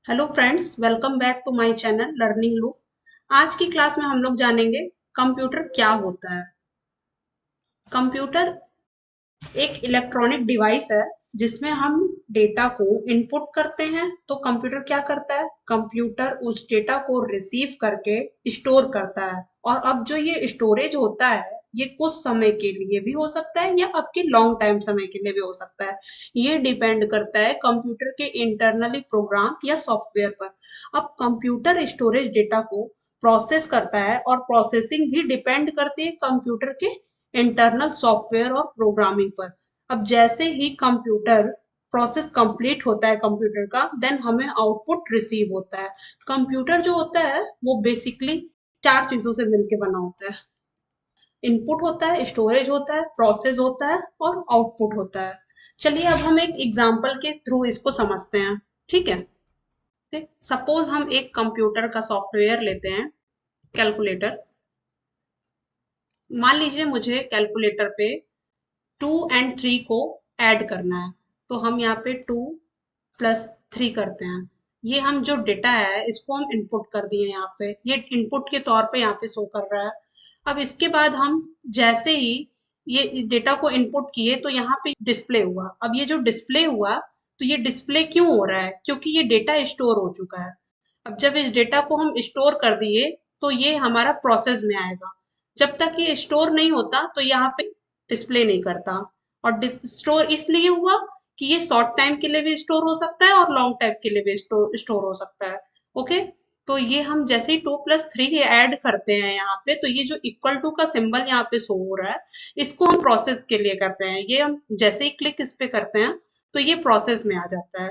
Hello friends, welcome back to my channel learning loop. आज की class में हम लोग जानेंगे कंप्यूटर क्या होता है। कंप्यूटर एक इलेक्ट्रॉनिक डिवाइस है जिसमें हम डेटा को इनपुट करते हैं। तो कंप्यूटर क्या करता है? कंप्यूटर उस डेटा को रिसीव करके स्टोर करता है। और अब जो ये स्टोरेज होता है ये कुछ समय के लिए भी हो सकता है या आपके लॉन्ग टाइम समय के लिए भी हो सकता है। ये डिपेंड करता है कंप्यूटर के इंटरनली प्रोग्राम या सॉफ्टवेयर पर। अब कंप्यूटर स्टोरेज डेटा को प्रोसेस करता है और प्रोसेसिंग भी डिपेंड करती है कंप्यूटर के इंटरनल सॉफ्टवेयर और प्रोग्रामिंग पर। अब जैसे ही कंप्यूटर प्रोसेस कंप्लीट होता है कंप्यूटर का, देन हमें आउटपुट रिसीव होता है। कंप्यूटर जो होता है वो बेसिकली चार चीजों से मिलकर बना होता है। इनपुट होता है, स्टोरेज होता है, प्रोसेस होता है और आउटपुट होता है। चलिए अब हम एक एग्जांपल के थ्रू इसको समझते हैं। ठीक है, सपोज हम एक कंप्यूटर का सॉफ्टवेयर लेते हैं, कैलकुलेटर। मान लीजिए मुझे कैलकुलेटर पे 2 और 3 को ऐड करना है। तो हम यहाँ पे 2 + 3 करते हैं। ये हम जो डेटा है इसको हम इनपुट कर दिए यहाँ पे, ये इनपुट के तौर पे यहाँ पे शो कर रहा है। अब इसके बाद हम जैसे ही ये डेटा को इनपुट किए तो यहाँ पे डिस्प्ले हुआ। अब ये जो डिस्प्ले हुआ, तो ये डिस्प्ले क्यों हो रहा है? क्योंकि ये डेटा स्टोर हो चुका है। अब जब इस डेटा को हम स्टोर कर दिए तो ये हमारा प्रोसेस में आएगा। जब तक ये स्टोर नहीं होता तो यहाँ पे डिस्प्ले नहीं करता। और स्टोर इसलिए हुआ कि ये शॉर्ट टाइम के लिए भी स्टोर हो सकता है और लॉन्ग टाइम के लिए भी स्टोर हो सकता है। ओके, तो ये हम जैसे ही 2 + 3 ऐड करते हैं यहाँ पे, तो ये जो इक्वल टू का सिंबल यहाँ पे शो हो रहा है, इसको हम प्रोसेस के लिए करते हैं। ये हम जैसे ही क्लिक इस पे करते हैं तो ये प्रोसेस में आ जाता है।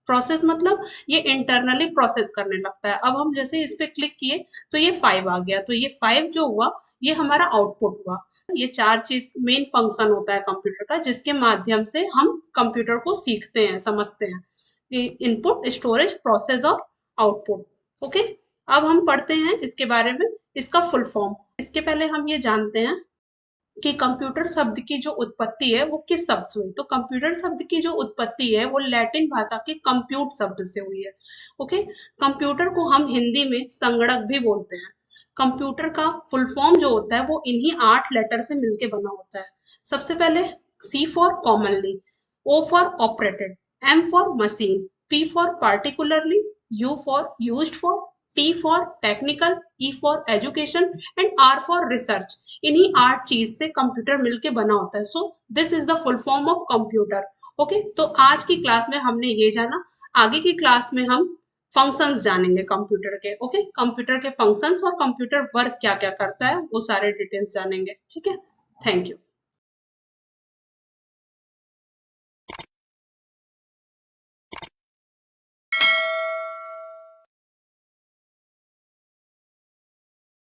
प्रोसेस मतलब ये इंटरनली प्रोसेस करने लगता है। अब हम जैसे इस पे क्लिक किए तो ये 5 आ गया। तो ये 5 जो हुआ ये हमारा आउटपुट हुआ। ये चार चीज मेन फंक्शन होता है कंप्यूटर का, जिसके माध्यम से हम कंप्यूटर को सीखते हैं, समझते हैं। इनपुट, स्टोरेज, प्रोसेस और आउटपुट। ओके, अब हम पढ़ते हैं इसके बारे में, इसका फुल फॉर्म। इसके पहले हम ये जानते हैं कि कंप्यूटर शब्द की जो उत्पत्ति है वो किस शब्द से हुई। तो कंप्यूटर शब्द की जो उत्पत्ति है वो लैटिन भाषा के कंप्यूट शब्द से हुई है। ओके, कंप्यूटर को हम हिंदी में संगणक भी बोलते हैं। कंप्यूटर का फुल फॉर्म जो होता है वो इन्हीं 8 लेटर से मिलके बना होता है। सबसे पहले C for commonly, O for operated, M for machine, P for particularly, U for used for, T for technical, E for education and R for research. इन्हीं 8 चीज से कंप्यूटर मिलके बना होता है। So this is the full form of computer. Okay, तो आज की क्लास में हमने ये जाना। आगे की क्लास में हम फंक्शंस जानेंगे कंप्यूटर के। ओके, कंप्यूटर के फंक्शंस और कंप्यूटर वर्क क्या क्या करता है वो सारे डिटेल्स जानेंगे। ठीक है, थैंक यू।